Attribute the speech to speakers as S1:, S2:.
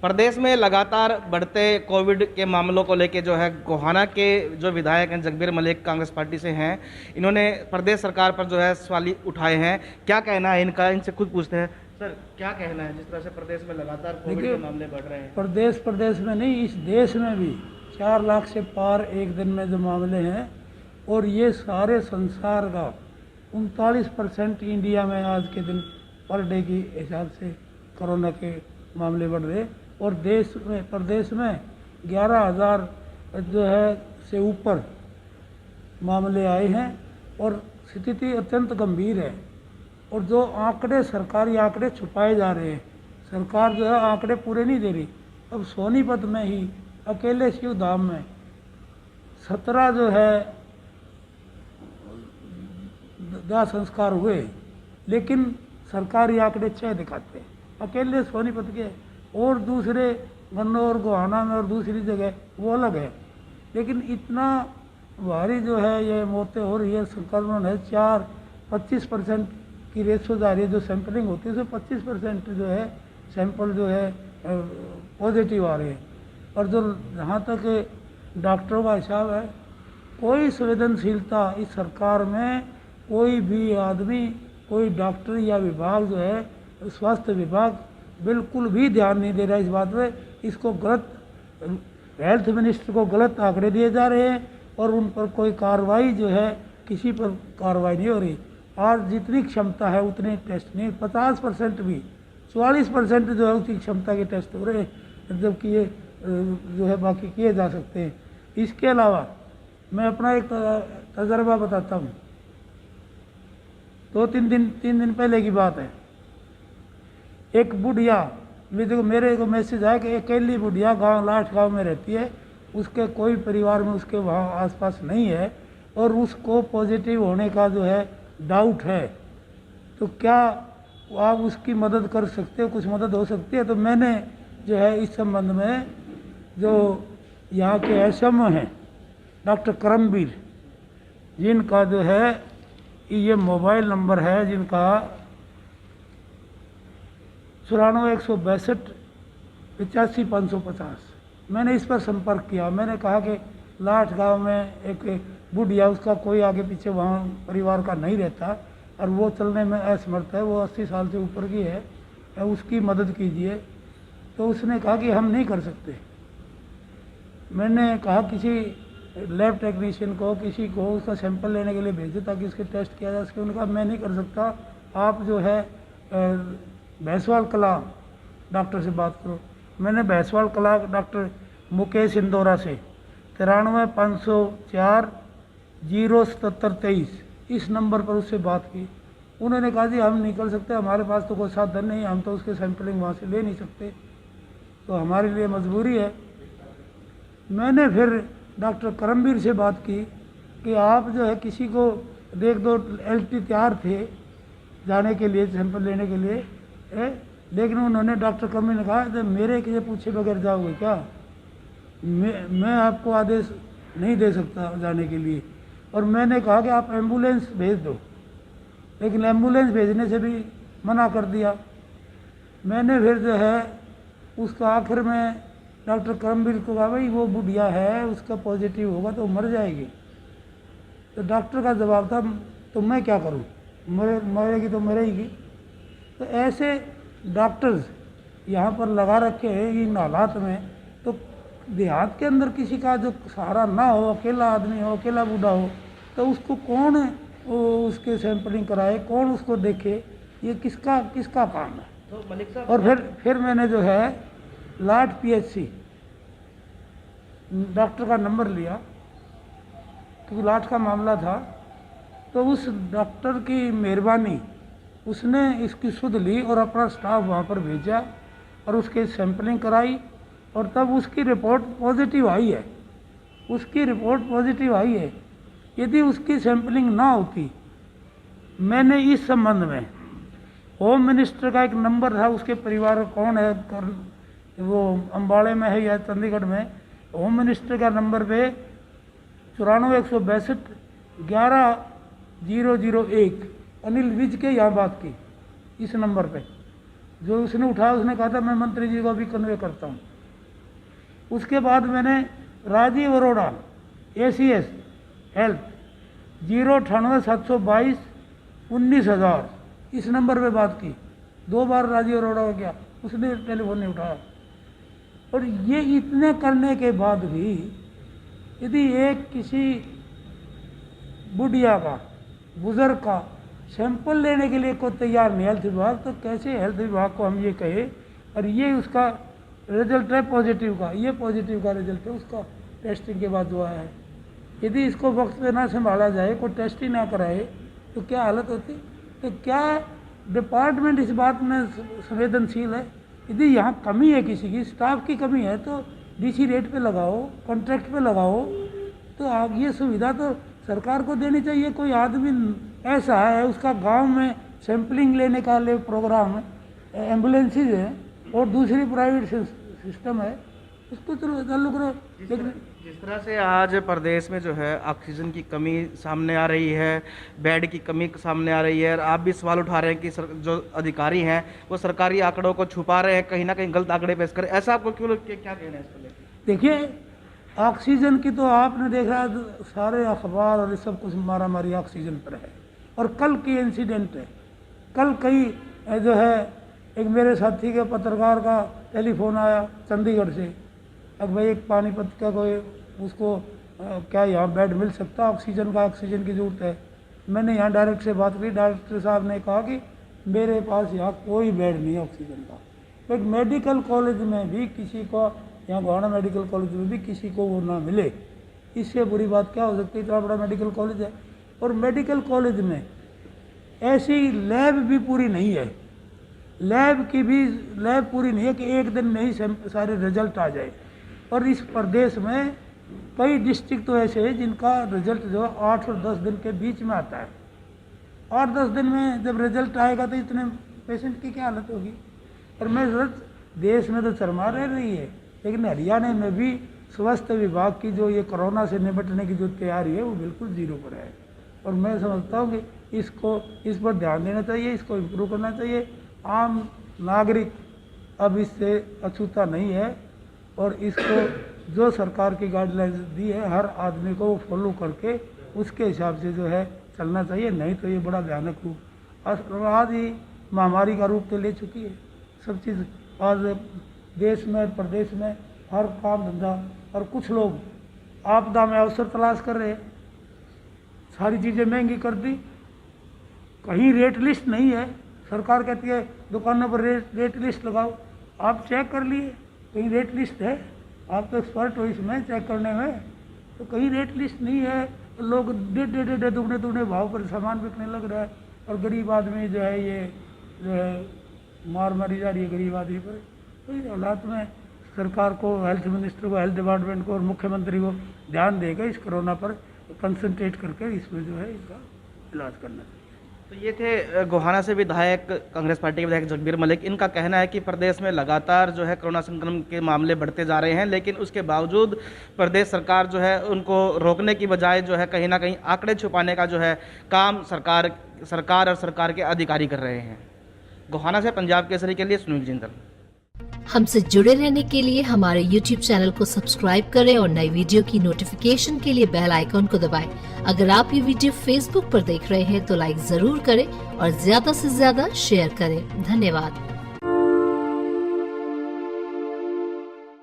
S1: प्रदेश में लगातार बढ़ते कोविड के मामलों को लेकर जो है गोहाना के जो विधायक हैं जगबीर मलिक कांग्रेस पार्टी से हैं, इन्होंने प्रदेश सरकार पर जो है सवाल उठाए हैं। क्या कहना है इनका, इनसे खुद पूछते हैं। सर, क्या कहना है जिस तरह से प्रदेश में लगातार कोविड के मामले बढ़ रहे हैं?
S2: प्रदेश प्रदेश में नहीं, इस देश में भी 4 लाख से पार एक दिन में जो मामले हैं, और ये सारे संसार का 39% इंडिया में आज के दिन पर डे की हिसाब से कोरोना के मामले बढ़ रहे, और देश में प्रदेश में 11,000 जो है से ऊपर मामले आए हैं, और स्थिति अत्यंत गंभीर है। और जो आंकड़े, सरकारी आंकड़े छुपाए जा रहे हैं, सरकार जो है आंकड़े पूरे नहीं दे रही। अब सोनीपत में ही अकेले शिव धाम में 17 जो है दाह संस्कार हुए, लेकिन सरकारी आंकड़े 6 दिखाते हैं अकेले सोनीपत के, और दूसरे गन्नौर गोहाना में और दूसरी जगह वो अलग है। लेकिन इतना भारी जो है ये मौतें हो रही है, संक्रमण है, 25% की रेशो जा रही है। जो सैंपलिंग होती है उसमें 25% जो है सैंपल जो है पॉजिटिव आ रहे हैं। और जो जहाँ तक डॉक्टरों का हिसाब है, कोई संवेदनशीलता इस सरकार में कोई भी आदमी, कोई डॉक्टर या विभाग जो है स्वास्थ्य विभाग बिल्कुल भी ध्यान नहीं दे रहा है इस बात पे। इसको गलत, हेल्थ मिनिस्टर को गलत आंकड़े दिए जा रहे हैं, और उन पर कोई कार्रवाई जो है, किसी पर कार्रवाई नहीं हो रही। आज जितनी क्षमता है उतने टेस्ट नहीं, 50% भी, 44% जो है उसकी क्षमता के टेस्ट हो रहे हैं, जबकि ये जो है बाकी किए जा सकते हैं। इसके अलावा मैं अपना एक तजर्बा बताता हूँ। 3 दिन पहले की बात है। एक बुढ़िया, मेरे को मैसेज आया कि अकेली बुढ़िया गांव लाठ गांव में रहती है, उसके कोई परिवार में उसके वहाँ आसपास नहीं है, और उसको पॉजिटिव होने का जो है डाउट है। तो क्या आप उसकी मदद कर सकते हो, कुछ मदद हो सकती है? तो मैंने जो है इस संबंध में जो यहाँ के एसएमओ हैं डॉक्टर करमवीर, जिनका जो है ये मोबाइल नंबर है, जिनका 94 162 85 550, मैंने इस पर संपर्क किया। मैंने कहा कि लाठ गांव में एक बुढ़िया, उसका कोई आगे पीछे वहाँ परिवार का नहीं रहता, और वो चलने में असमर्थ है, वो 80 साल से ऊपर की है, उसकी मदद कीजिए। तो उसने कहा कि हम नहीं कर सकते। मैंने कहा किसी लैब टेक्नीशियन को, किसी को उसका सैंपल लेने के लिए भेजो ताकि इसके टेस्ट किया जा सके। उन्होंने कहा मैं नहीं कर सकता, आप जो है भैंसवाल कला डॉक्टर से बात करो। मैंने भैंसवाल कला डॉक्टर मुकेश इंदौरा से 93 504 077 23 इस नंबर पर उससे बात की। उन्होंने कहा जी हम नहीं कर सकते, हमारे पास तो कोई साधन नहीं, हम तो उसके सैंपलिंग वहाँ से ले नहीं सकते, तो हमारे लिए मजबूरी है। मैंने फिर डॉक्टर करमवीर से बात की कि आप जो है किसी को, 1-2 LT तैयार थे जाने के लिए, सैंपल लेने के लिए, लेकिन उन्होंने, डॉक्टर करमवीर ने कहा कि मेरे किसी पूछे बगैर जाओगे क्या? मैं आपको आदेश नहीं दे सकता जाने के लिए। और मैंने कहा कि आप एम्बुलेंस भेज दो, लेकिन एम्बुलेंस भेजने से भी मना कर दिया। मैंने फिर जो है उसका आखिर में डॉक्टर करमवीर को कहा भाई वो बुढ़िया है, उसका पॉजिटिव होगा तो मर जाएगी। तो डॉक्टर का जवाब था तो मैं क्या करूं, मरेगी तो मरेगी। तो ऐसे डॉक्टर्स यहाँ पर लगा रखे हैं इन हालात में। तो देहात के अंदर किसी का जो सहारा ना हो, अकेला आदमी हो, अकेला बूढ़ा हो, तो उसको कौन उसके सैंपलिंग कराए, कौन उसको देखे, ये किसका काम है?
S1: तो मलिक साहब,
S2: और फिर मैंने जो है लाट PHC डॉक्टर का नंबर लिया, क्योंकि लाट का मामला था। तो उस डॉक्टर की मेहरबानी, उसने इसकी सुध ली और अपना स्टाफ वहाँ पर भेजा और उसकी सैंपलिंग कराई, और तब उसकी रिपोर्ट पॉजिटिव आई है। उसकी रिपोर्ट पॉजिटिव आई है। यदि उसकी सैंपलिंग ना होती, मैंने इस संबंध में होम मिनिस्टर का एक नंबर था, उसके परिवार कौन है, वो अम्बाड़े में है या चंडीगढ़ में, होम मिनिस्टर का नंबर पे 94 162 11 001 अनिल विज के यहाँ बात की इस नंबर पे। जो उसने उठाया उसने कहा था मैं मंत्री जी को अभी कन्वे करता हूँ। उसके बाद मैंने राजीव अरोड़ा ACS हेल्थ 098-722-19,000 इस नंबर पे बात की। 2 बार राजीव अरोड़ा को किया, उसने टेलीफोन नहीं उठाया। और ये इतने करने के बाद भी यदि एक किसी बुढ़िया का, बुजुर्ग का सैंपल लेने के लिए कोई तैयार नहीं हेल्थ विभाग, तो कैसे हेल्थ विभाग को हम ये कहे। और ये उसका रिजल्ट है पॉजिटिव का, ये पॉजिटिव का रिजल्ट है उसका टेस्टिंग के बाद जो आया है। यदि इसको वक्त पे ना संभाला जाए, कोई टेस्ट ही ना कराए, तो क्या हालत होती। तो क्या डिपार्टमेंट इस बात में संवेदनशील है। यदि यहाँ कमी है, किसी की स्टाफ की कमी है, तो DC रेट पे लगाओ, कॉन्ट्रैक्ट पे लगाओ। तो आप ये सुविधा तो सरकार को देनी चाहिए। कोई आदमी ऐसा है उसका गांव में सैंपलिंग लेने का लिए प्रोग्राम है, एम्बुलेंसेज है और दूसरी प्राइवेट सिस्टम है, उसको तो चालू करो।
S1: जिस तरह से आज प्रदेश में जो है ऑक्सीजन की कमी सामने आ रही है, बेड की कमी सामने आ रही है, और आप भी सवाल उठा रहे हैं कि जो अधिकारी हैं वो सरकारी आंकड़ों को छुपा रहे हैं, कहीं ना कहीं गलत आंकड़े पेश करें, ऐसा आपको क्यों क्या कहना है इस पर?
S2: देखिए, ऑक्सीजन की तो आपने देखा सारे अखबार और ये सब कुछ मारामारी ऑक्सीजन पर है। और कल की इंसिडेंट है, कल कई जो है एक मेरे साथी के पत्रकार का टेलीफोन आया चंडीगढ़ से, अब भाई एक पानीपत का कोई उसको क्या यहाँ बेड मिल सकता, ऑक्सीजन की ज़रूरत है। मैंने यहाँ डायरेक्ट से बात की, डायरेक्टर साहब ने कहा कि मेरे पास यहाँ कोई बेड नहीं है ऑक्सीजन का। तो एक मेडिकल कॉलेज में भी किसी को, यहाँ गोहाना मेडिकल कॉलेज में भी किसी को वो ना मिले, इससे बुरी बात क्या हो सकती है। इतना बड़ा मेडिकल कॉलेज है और मेडिकल कॉलेज में ऐसी लैब भी पूरी नहीं है, लैब पूरी नहीं है कि एक दिन में ही सारे रिजल्ट आ जाए। और इस प्रदेश में कई डिस्ट्रिक्ट तो ऐसे हैं जिनका रिजल्ट जो 8 और 10 दिन के बीच में आता है। 8-10 दिन में जब रिजल्ट आएगा तो इतने पेशेंट की क्या हालत होगी। और मैं देश में तो चरमार रह रही है, लेकिन हरियाणा में भी स्वास्थ्य विभाग की जो ये कोरोना से निपटने की जो तैयारी है वो बिल्कुल जीरो पर है। और मैं समझता हूँ कि इस पर ध्यान देना चाहिए, इसको इम्प्रूव करना चाहिए। आम नागरिक अब इससे अछूता नहीं है और इसको जो सरकार की गाइडलाइंस दी है हर आदमी को फॉलो करके उसके हिसाब से जो है चलना चाहिए, नहीं तो ये बड़ा भयानक रूप आज ही महामारी का रूप तो ले चुकी है। सब चीज़ आज देश में प्रदेश में हर काम धंधा, और कुछ लोग आपदा में अवसर तलाश कर रहे हैं, सारी चीज़ें महंगी कर दी, कहीं रेट लिस्ट नहीं है। सरकार कहती है दुकानों पर रेट लिस्ट लगाओ, आप चेक कर लिए कहीं रेट लिस्ट है? आप तो एक्सपर्ट हो इसमें चेक करने में, तो कहीं रेट लिस्ट नहीं है। तो लोग डेढ़ दुगने भाव पर सामान बिकने लग रहा है और गरीब आदमी जो है ये जो है मार मारी जा रही है गरीब आदमी पर। तो इस हालात में सरकार को, हेल्थ मिनिस्टर को, हेल्थ डिपार्टमेंट को और मुख्यमंत्री को ध्यान देकर इस कोरोना पर कंसंट्रेट करके इसमें जो है इसका इलाज करना चाहिए।
S1: तो ये थे गोहाना से विधायक, कांग्रेस पार्टी के विधायक जगबीर मलिक। इनका कहना है कि प्रदेश में लगातार जो है कोरोना संक्रमण के मामले बढ़ते जा रहे हैं, लेकिन उसके बावजूद प्रदेश सरकार जो है उनको रोकने की बजाय जो है कहीं ना कहीं आंकड़े छुपाने का जो है काम सरकार और सरकार के अधिकारी कर रहे हैं। गोहाना से पंजाब केसरी के लिए सुनील जिंदल।
S3: हमसे जुड़े रहने के लिए हमारे YouTube चैनल को सब्सक्राइब करें और नई वीडियो की नोटिफिकेशन के लिए बेल आइकॉन को दबाएं। अगर आप ये वीडियो Facebook पर देख रहे हैं तो लाइक जरूर करें और ज्यादा से ज्यादा शेयर करें। धन्यवाद।